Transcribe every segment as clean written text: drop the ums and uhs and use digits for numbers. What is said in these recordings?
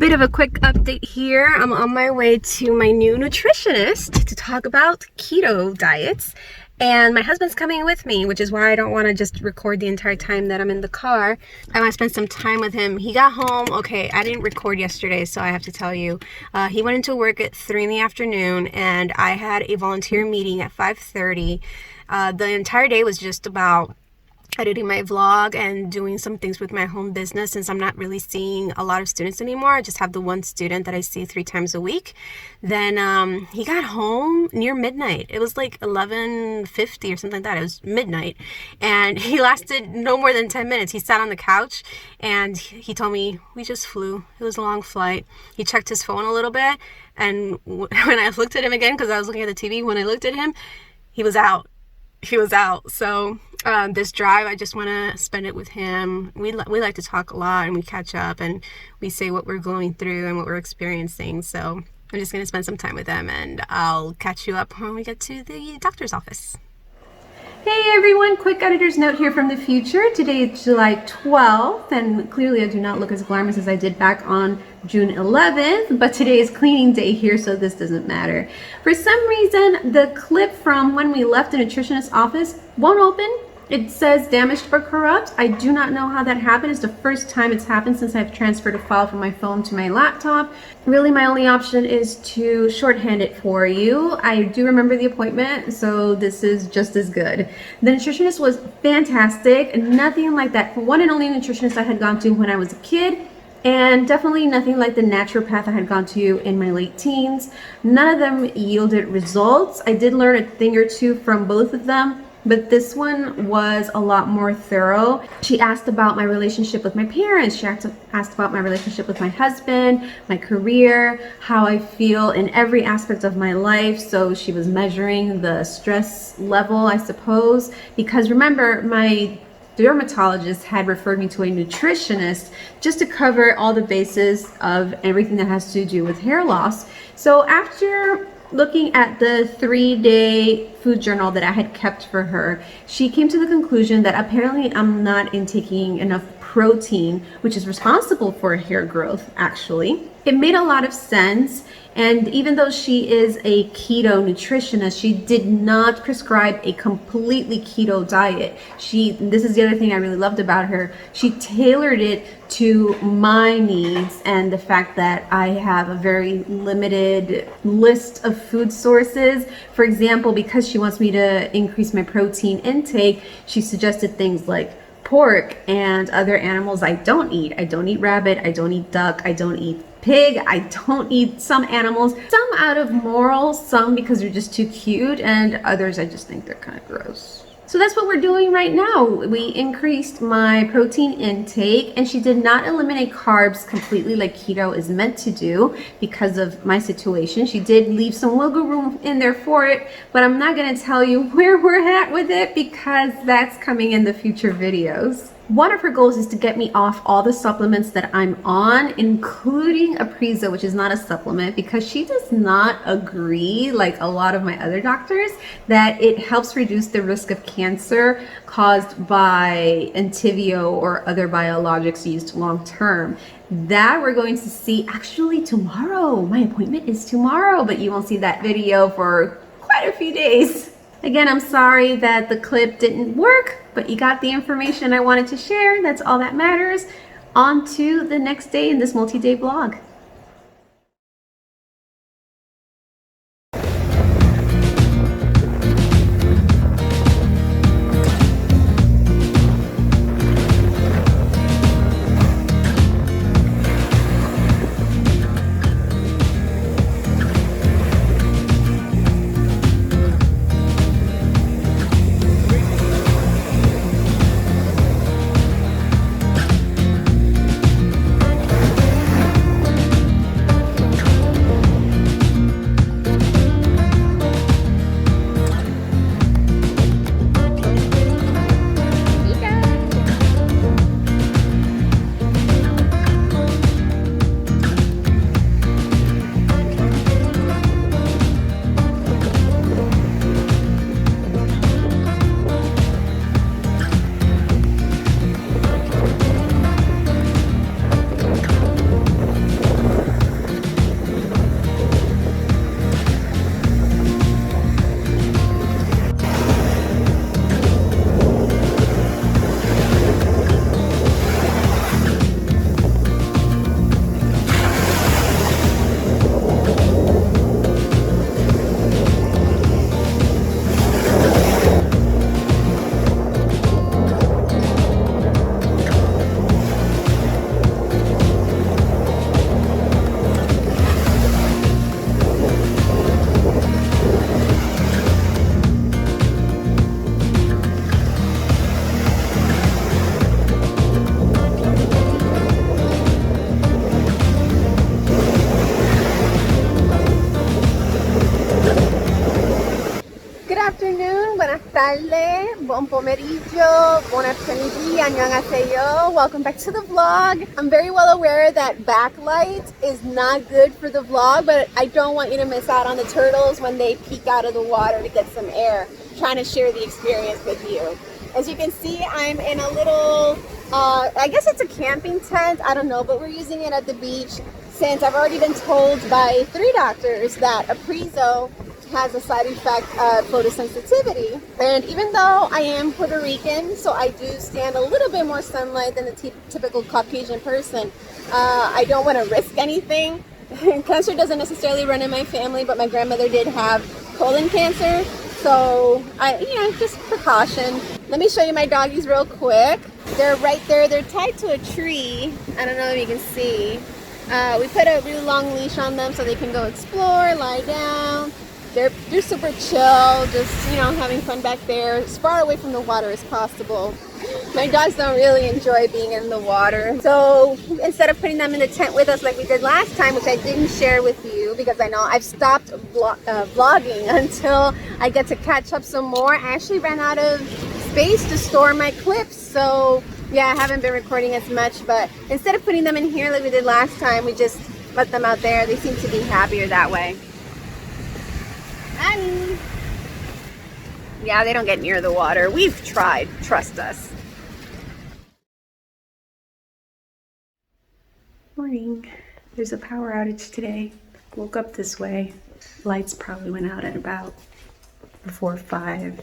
Bit of a quick update here. I'm on my way to my new nutritionist to talk about keto diets. And my husband's coming with me, which is why I don't want to just record the entire time that I'm in the car. I want to spend some time with him. He got home. Okay, I didn't record yesterday, so I have to tell you. He went into work at 3 in the afternoon, and I had a volunteer meeting at 5:30. The entire day was just about editing my vlog and doing some things with my home business, since I'm not really seeing a lot of students anymore. I just have the one student that I see 3 times a week. Then he got home near midnight. It was like 11:50 or something like that. It was midnight, and he lasted no more than 10 minutes. He sat on the couch and he told me we just flew. It was a long flight. He checked his phone a little bit, and when I looked at him again, because I was looking at the TV, when I looked at him, he was out. So this drive, I just want to spend it with him. We like to talk a lot, and we catch up, and we say what we're going through and what we're experiencing. So I'm just going to spend some time with him, and I'll catch you up when we get to the doctor's office. Hey everyone, quick editor's note here from the future. Today is July 12th, and clearly I do not look as glamorous as I did back on June 11th, but today is cleaning day here, so this doesn't matter. For some reason, the clip from when we left the nutritionist's office won't open. It says damaged or corrupt. I do not know how that happened. It's the first time it's happened since I've transferred a file from my phone to my laptop. Really, my only option is to shorthand it for you. I do remember the appointment, so this is just as good. The nutritionist was fantastic, nothing like that one and only nutritionist I had gone to when I was a kid, and definitely nothing like the naturopath I had gone to in my late teens. None of them yielded results. I did learn a thing or two from both of them, but this one was a lot more thorough. She asked about my relationship with my parents. She asked about my relationship with my husband, my career, how I feel in every aspect of my life. So she was measuring the stress level, I suppose, because remember, my dermatologist had referred me to a nutritionist just to cover all the bases of everything that has to do with hair loss. So after looking at the 3-day food journal that I had kept for her, she came to the conclusion that apparently I'm not intaking enough protein, which is responsible for hair growth, actually. It made a lot of sense, and even though she is a keto nutritionist, she did not prescribe a completely keto diet. This is the other thing I really loved about her. She tailored it to my needs and the fact that I have a very limited list of food sources. For example, because she wants me to increase my protein intake, she suggested things like pork and other animals I don't eat. I don't eat rabbit, I don't eat duck, I don't eat pig, I don't eat some animals, some out of morals, some because they're just too cute, and others I just think they're kind of gross. So that's what we're doing right now. We increased my protein intake, and she did not eliminate carbs completely like keto is meant to do because of my situation. She did leave some wiggle room in there for it, but I'm not going to tell you where we're at with it because that's coming in the future videos. One of her goals is to get me off all the supplements that I'm on, including Apriza, which is not a supplement, because she does not agree, like a lot of my other doctors, that it helps reduce the risk of cancer caused by Entyvio or other biologics used long term. That we're going to see actually tomorrow. My appointment is tomorrow, but you won't see that video for quite a few days. Again, I'm sorry that the clip didn't work, but you got the information I wanted to share. That's all that matters. On to the next day in this multi-day vlog. tarde, buon pomeriggio, buon appuniti, annyeonghaseyo. Welcome back to the vlog. I'm very well aware that backlight is not good for the vlog, but I don't want you to miss out on the turtles when they peek out of the water to get some air. I'm trying to share the experience with you. As you can see, I'm in a little, I guess it's a camping tent. I don't know, but we're using it at the beach since I've already been told by 3 doctors that Aprizo has a side effect of photosensitivity. And even though I am Puerto Rican, so I do stand a little bit more sunlight than the typical Caucasian person, I don't want to risk anything. Cancer doesn't necessarily run in my family, but my grandmother did have colon cancer. So just precaution. Let me show you my doggies real quick. They're right there. They're tied to a tree. I don't know if you can see. We put a really long leash on them so they can go explore, lie down. They're super chill, just having fun back there, as far away from the water as possible. My dogs don't really enjoy being in the water, so instead of putting them in the tent with us like we did last time, which I didn't share with you because I know I've stopped vlogging until I get to catch up some more. I actually ran out of space to store my clips, so yeah, I haven't been recording as much, but instead of putting them in here like we did last time, we just let them out there. They seem to be happier that way. Honey. Yeah, they don't get near the water. We've tried, trust us. Morning. There's a power outage today. Woke up this way. Lights probably went out at about before 5.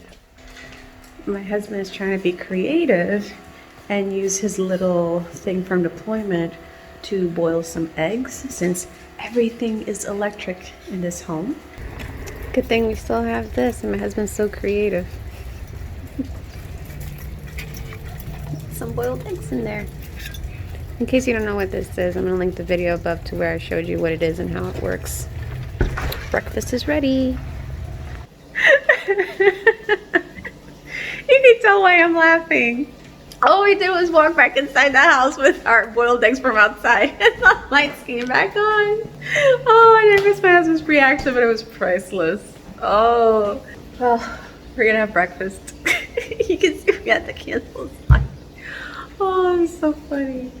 My husband is trying to be creative and use his little thing from deployment to boil some eggs since everything is electric in this home. Good thing we still have this and my husband's so creative. Some boiled eggs in there. In case you don't know what this is, I'm going to link the video above to where I showed you what it is and how it works. Breakfast is ready. You can tell why I'm laughing. All we did was walk back inside the house with our boiled eggs from outside and the lights came back on. Oh, I didn't miss my husband's reaction, but it was priceless. Oh, well, we're gonna have breakfast. You can see we got the candles on. Oh, it's so funny.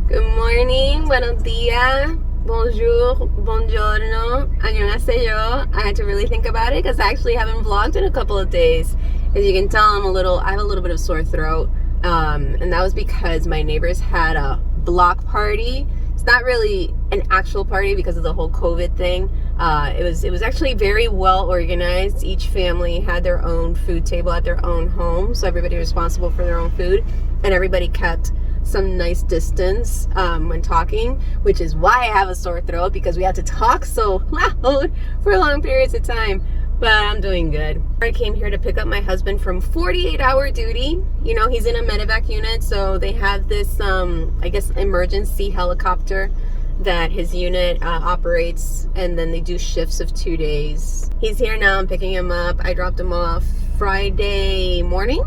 Good morning, buenos dias, bonjour, buongiorno, annyeonghaseyo. I had to really think about it because I actually haven't vlogged in a couple of days. As you can tell, I have a little bit of sore throat, and that was because my neighbors had a block party. It's not really an actual party because of the whole COVID thing. It was actually very well organized. Each family had their own food table at their own home, so everybody was responsible for their own food, and everybody kept some nice distance when talking, which is why I have a sore throat, because we had to talk so loud for long periods of time. But I'm doing good. I came here to pick up my husband from 48-hour duty. He's in a medevac unit, so they have this I guess emergency helicopter that his unit operates, and then they do shifts of 2 days. He's here now. I'm picking him up. I dropped him off Friday morning.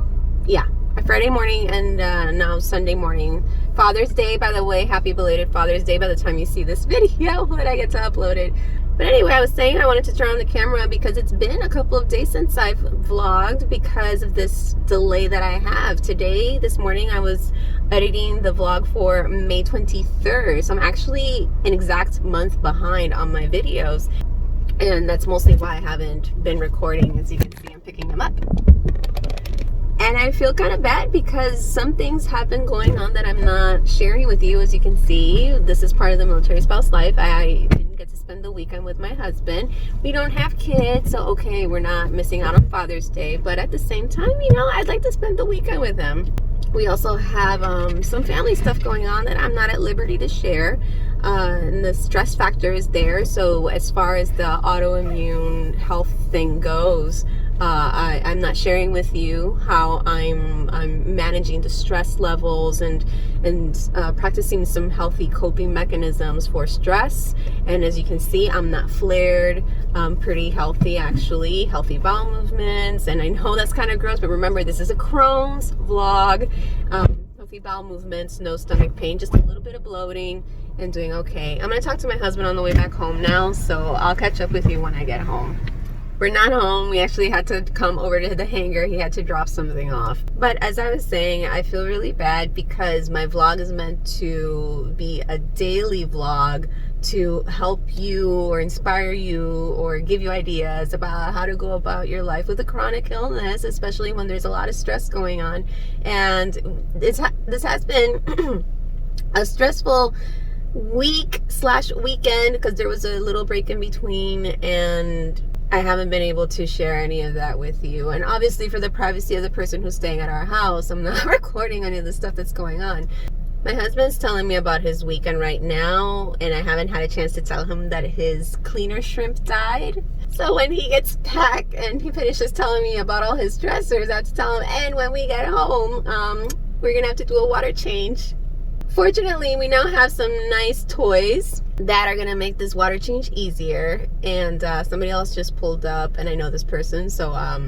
Yeah, Friday morning, and now Sunday morning. Father's Day, by the way. Happy belated Father's Day by the time you see this video when I get to upload it. But anyway, I was saying I wanted to turn on the camera because it's been a couple of days since I've vlogged because of this delay that I have. This morning, I was editing the vlog for May 23rd. So I'm actually an exact month behind on my videos. And that's mostly why I haven't been recording. As you can see, I'm picking them up. And I feel kind of bad because some things have been going on that I'm not sharing with you. As you can see, this is part of the military spouse life. I didn't get to spend the weekend with my husband. We don't have kids, so okay, we're not missing out on Father's Day. But at the same time, I'd like to spend the weekend with him. We also have some family stuff going on that I'm not at liberty to share. And the stress factor is there. So as far as the autoimmune health thing goes, I'm not sharing with you how I'm managing the stress levels and practicing some healthy coping mechanisms for stress. And as you can see, I'm not flared. I'm pretty healthy, actually. Healthy bowel movements. And I know that's kind of gross, but remember, this is a Crohn's vlog. Healthy bowel movements, no stomach pain, just a little bit of bloating, and doing okay. I'm going to talk to my husband on the way back home now, so I'll catch up with you when I get home. We're not home. We actually had to come over to the hangar. He had to drop something off. But as I was saying, I feel really bad because my vlog is meant to be a daily vlog to help you or inspire you or give you ideas about how to go about your life with a chronic illness, especially when there's a lot of stress going on. And this has been a stressful week/weekend because there was a little break in between, and I haven't been able to share any of that with you. And obviously for the privacy of the person who's staying at our house, I'm not recording any of the stuff that's going on. My husband's telling me about his weekend right now, and I haven't had a chance to tell him that his cleaner shrimp died. So when he gets back and he finishes telling me about all his stressors, I have to tell him, and when we get home, we're gonna have to do a water change. Fortunately, we now have some nice toys that are gonna make this water change easier, and somebody else just pulled up, and I know this person, so all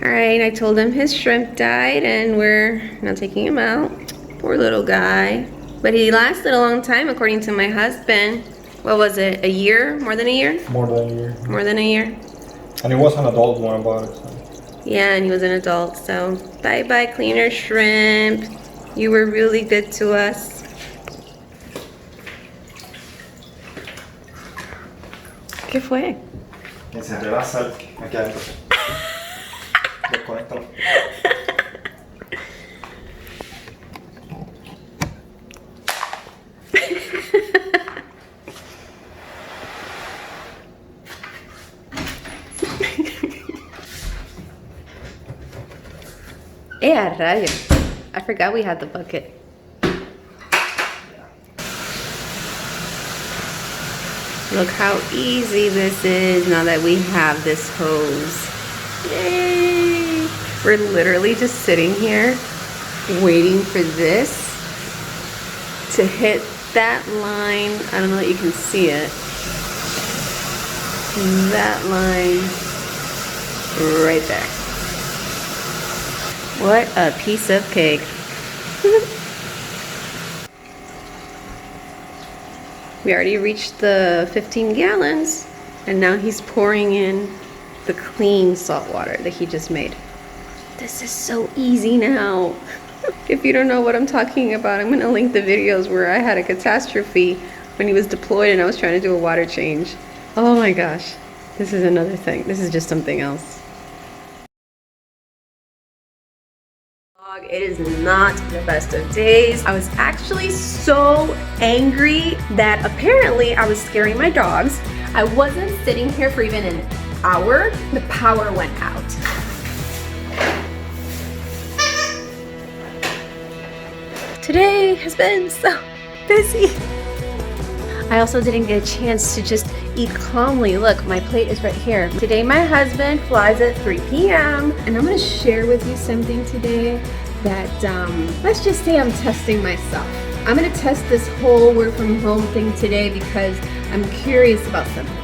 right, I told him his shrimp died, and we're now taking him out. Poor little guy. But he lasted a long time, according to my husband. What was it, a year? More than a year? More than a year. More than a year. And he was an adult when I bought it. So. Yeah, and he was an adult, so bye-bye, cleaner shrimp. You were really good to us. ¿Qué fue? Encendió la sal aquí adentro. Desconéctalo. Yeah, rayo. I forgot we had the bucket. Look how easy this is now that we have this hose. Yay! We're literally just sitting here waiting for this to hit that line. I don't know that you can see it. That line right there. What a piece of cake. We already reached the 15 gallons, and now he's pouring in the clean salt water that he just made. This is so easy now. If you don't know what I'm talking about, I'm gonna link the videos where I had a catastrophe when he was deployed and I was trying to do a water change. Oh my gosh, this is another thing. This is just something else. It is not the best of days. I was actually so angry that apparently I was scaring my dogs. I wasn't sitting here for even an hour. The power went out. Today has been so busy. I also didn't get a chance to just eat calmly. Look, my plate is right here. Today my husband flies at 3 p.m. and I'm gonna share with you something today that, let's just say I'm testing myself. I'm gonna test this whole work from home thing today because I'm curious about something.